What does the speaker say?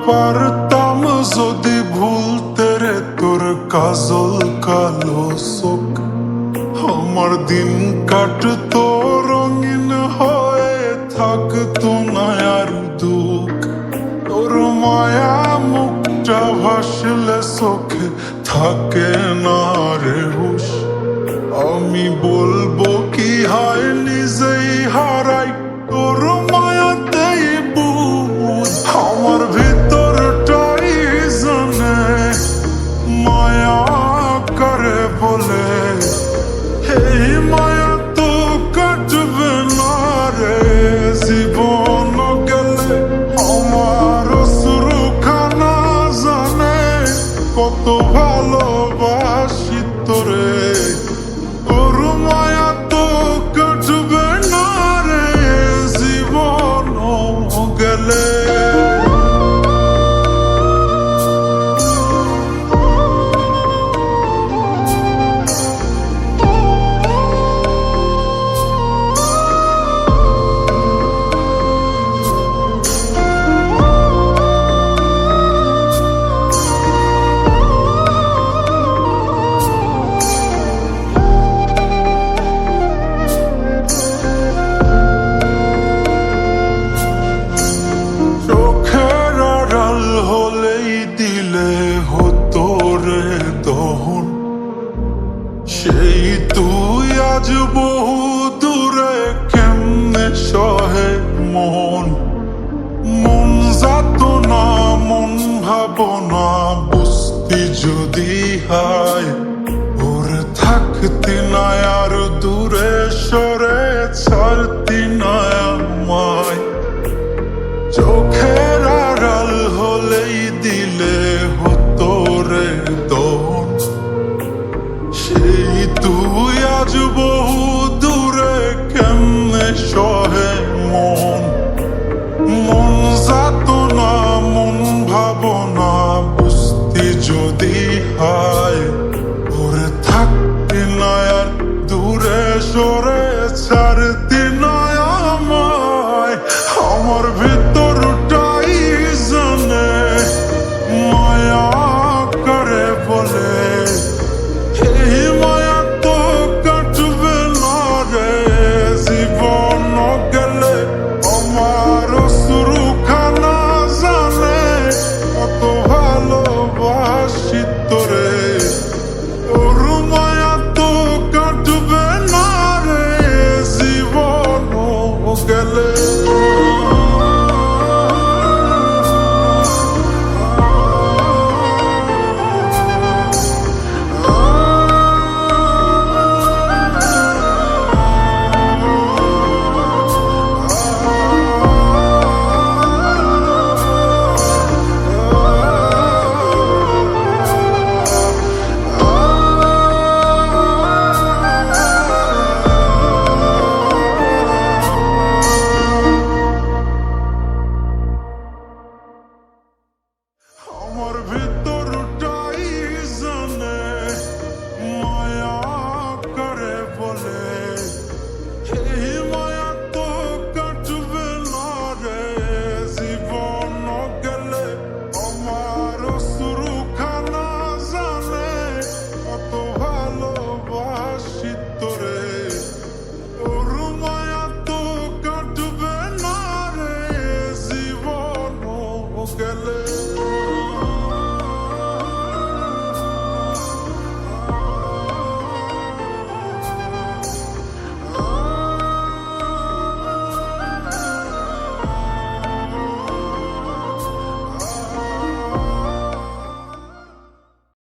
পারতাম যদি ভুলতে রে তোর কাজল কালো চোখ, আমার দিন কাটতো রঙিন হয়ে, থাকতো না আর দুঃখ। তোর মায়া মুখটা ভাসলে চোখে থাকে না রে হুশ। আমি বলবো কি হয় নিজেই হারাই তোর মায়াতেই বুঝ। আমার ভিতরটাই জানে মায়া করে বলে, এই মায়া তো কাটবে না রে জীবন গেলে। আমার অশ্রুখানা জানে কত ভালোবাসি তোরে, তোর মায়া তো কাটবে না রে জীবন গেলে। সেই তুই আজ বহু দূরে কেমনে সহে মন, মন যাতো না মন ভাবনা বুঝতি যদি হায়। ওরে থাকতি না আর দূরে সরে ছাড়তি না আমায়। চোখের আড়াল হলেই দিলে হতো রে দন, সেই তুই আজ বহু দূরে কেমনে সহে মন, মন যাতো না মন ভাবনা বুঝতি যদি হায়। ওরে থাকতি না আর দূরে সরে ছাড়তি না আমায়। আমার ভিতরটাই জানে মায়া করে বলে, এই মায়া তো কাটবে না রে জীবন গেলে। আমার অশ্রুখানা জানে কত ভালোবাসি তোরে, তোর মায়া তো কাটবে না রে জীবন গেলে।